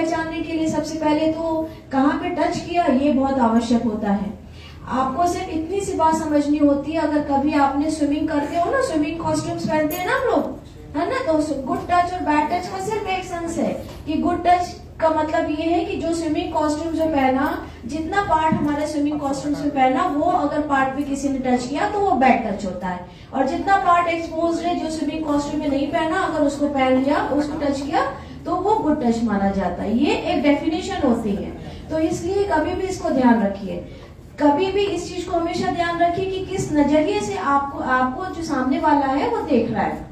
पहचानने के लिए सबसे पहले तो कहाँ पे टच किया ये बहुत आवश्यक होता है। आपको सिर्फ इतनी सी बात समझनी होती है, अगर कभी आपने स्विमिंग करते हो ना, स्विमिंग कॉस्ट्यूम्स पहनते हैं ना हम लोग, है ना, तो गुड टच और बैड टच का सिर्फ एक सेंस है कि गुड टच का मतलब ये है कि जो स्विमिंग कॉस्ट्यूम जो पहना, जितना पार्ट हमारे स्विमिंग कॉस्ट्यूम्स में पहना वो अगर पार्ट पे किसी ने टच किया तो वो बैड टच होता है, और जितना पार्ट एक्सपोज है जो स्विमिंग कॉस्ट्यूम में नहीं पहना अगर उसको पहन लिया, उसको टच किया तो वो गुड टच माना जाता है। ये एक डेफिनेशन होती है, तो इसलिए कभी भी इसको ध्यान रखिए, कभी भी इस चीज को हमेशा ध्यान रखिए कि किस नजरिए से आपको जो सामने वाला है वो देख रहा है।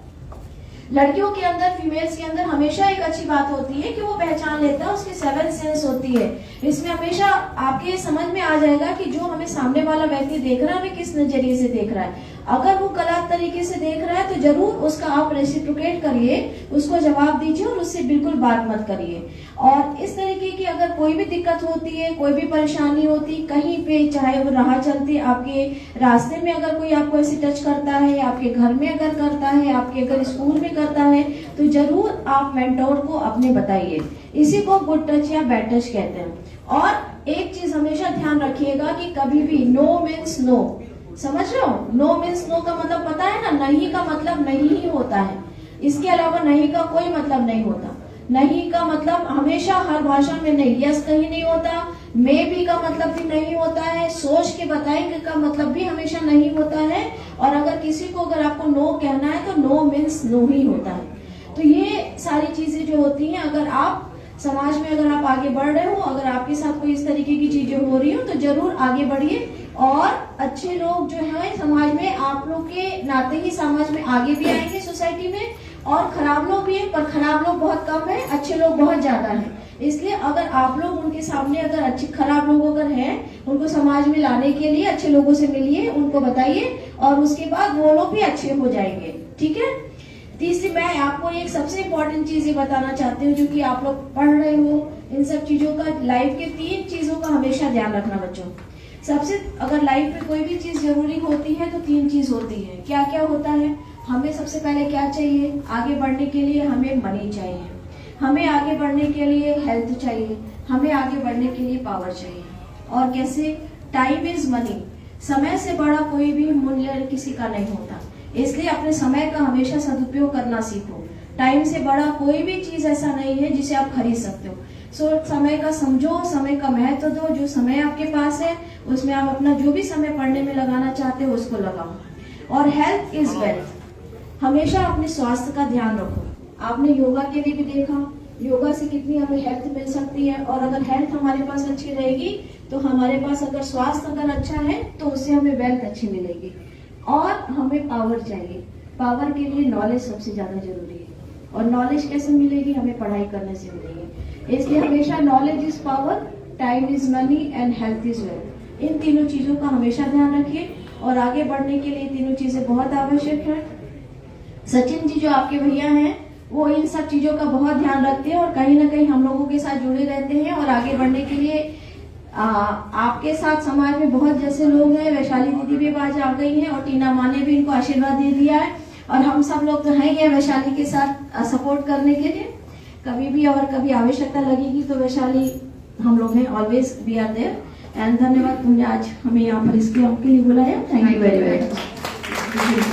लड़कियों के अंदर, फीमेल्स के अंदर हमेशा एक अच्छी बात होती है कि वो पहचान लेता है, उसकी 7 सेंस होती है। इसमें हमेशा आपके समझ में आ जाएगा कि जो हमें सामने वाला व्यक्ति देख रहा है हमें किस नजरिए से देख रहा है। अगर वो गलत तरीके से देख रहा है तो जरूर उसका आप रेसिप्रोकेट करिए, उसको जवाब दीजिए और उससे बिल्कुल बात मत करिए। और इस तरीके की अगर कोई भी दिक्कत होती है, कोई भी परेशानी होती कहीं पे, चाहे वो राह चलते आपके रास्ते में अगर कोई आपको ऐसे टच करता है, आपके घर में अगर करता है, आपके अगर स्कूल में करता है, तो जरूर आप मेंटोर को अपने बताइए। इसी को गुड टच या बैड टच कहते हैं। और एक चीज हमेशा ध्यान रखिएगा कि कभी भी नो मीन्स नो, समझ रहे हो? नो मीन्स नो का मतलब पता है ना, नहीं का मतलब नहीं ही होता है, इसके अलावा नहीं का कोई मतलब नहीं होता। नहीं का मतलब हमेशा हर भाषा में नहीं, यस कहीं नहीं होता, मे बी का मतलब भी नहीं होता है, सोच के बताएंगे का मतलब भी हमेशा नहीं होता है। और अगर किसी को अगर आपको नो कहना है तो नो मीन्स नो ही होता है। तो ये सारी चीजें जो होती हैं, अगर आप समाज में अगर आप आगे बढ़ रहे हो, अगर आपके साथ कोई इस तरीके की चीजें हो रही हो तो जरूर आगे बढ़िए। और अच्छे लोग जो है समाज में, आप लोग के नाते ही समाज में आगे भी आएंगे सोसाइटी में, और खराब लोग भी हैं पर खराब लोग बहुत कम है, अच्छे लोग बहुत ज्यादा हैं। इसलिए अगर आप लोग उनके सामने अगर अच्छे खराब लोग अगर हैं, उनको समाज में लाने के लिए अच्छे लोगों से मिलिए, उनको बताइए और उसके बाद वो लोग भी अच्छे हो जाएंगे। ठीक है। तीसरी, मैं आपको एक सबसे इम्पोर्टेंट चीज ये बताना चाहती हूँ, जो कि आप लोग पढ़ रहे हो, इन सब चीजों का, लाइफ के 3 चीजों का हमेशा ध्यान रखना बच्चों। सबसे, अगर लाइफ में कोई भी चीज जरूरी होती है तो 3 चीज होती है। क्या क्या होता है? हमें सबसे पहले क्या चाहिए? आगे बढ़ने के लिए हमें मनी चाहिए, हमें आगे बढ़ने के लिए हेल्थ चाहिए, हमें आगे बढ़ने के लिए पावर चाहिए। और कैसे? टाइम इज मनी, समय से बड़ा कोई भी मूल्य किसी का नहीं होता, इसलिए अपने समय का हमेशा सदुपयोग करना सीखो। टाइम से बड़ा कोई भी चीज ऐसा नहीं है जिसे आप खरीद सकते हो। सो समय का समझो, समय का महत्व दो, जो समय आपके पास है उसमें आप अपना जो भी समय पढ़ने में लगाना चाहते हो उसको लगाओ। और हेल्थ इज वेल्थ, हमेशा अपने स्वास्थ्य का ध्यान रखो। आपने योगा के लिए भी देखा, योगा से कितनी हमें हेल्थ मिल सकती है, और अगर हेल्थ हमारे पास अच्छी रहेगी तो हमारे पास अगर स्वास्थ्य अगर अच्छा है तो उससे हमें वेल्थ अच्छी मिलेगी। और हमें पावर चाहिए, पावर के लिए नॉलेज सबसे ज्यादा जरूरी है, और नॉलेज कैसे मिलेगी? हमें पढ़ाई करने से मिलेगी। इसलिए हमेशा knowledge is power, time is money and health is wealth, इन तीनों चीजों का हमेशा ध्यान रखिए। और आगे बढ़ने के लिए तीनों चीजें बहुत आवश्यक है। सचिन जी जो आपके भैया हैं वो इन सब चीजों का बहुत ध्यान रखते हैं और कहीं ना कहीं हम लोगों के साथ जुड़े रहते हैं, और आगे बढ़ने के लिए आपके साथ समाज में बहुत जैसे लोग हैं, वैशाली दीदी भी आज आ गई हैं और टीना माँ ने भी इनको आशीर्वाद दे दिया है, और हम सब लोग तो हैं ही वैशाली के साथ सपोर्ट करने के लिए। कभी भी और कभी आवश्यकता लगेगी तो वैशाली हम लोग हैं, always we are there. And धन्यवाद, तुमने आज हमें यहाँ पर इसके लिए बुलाया। Thank you very much.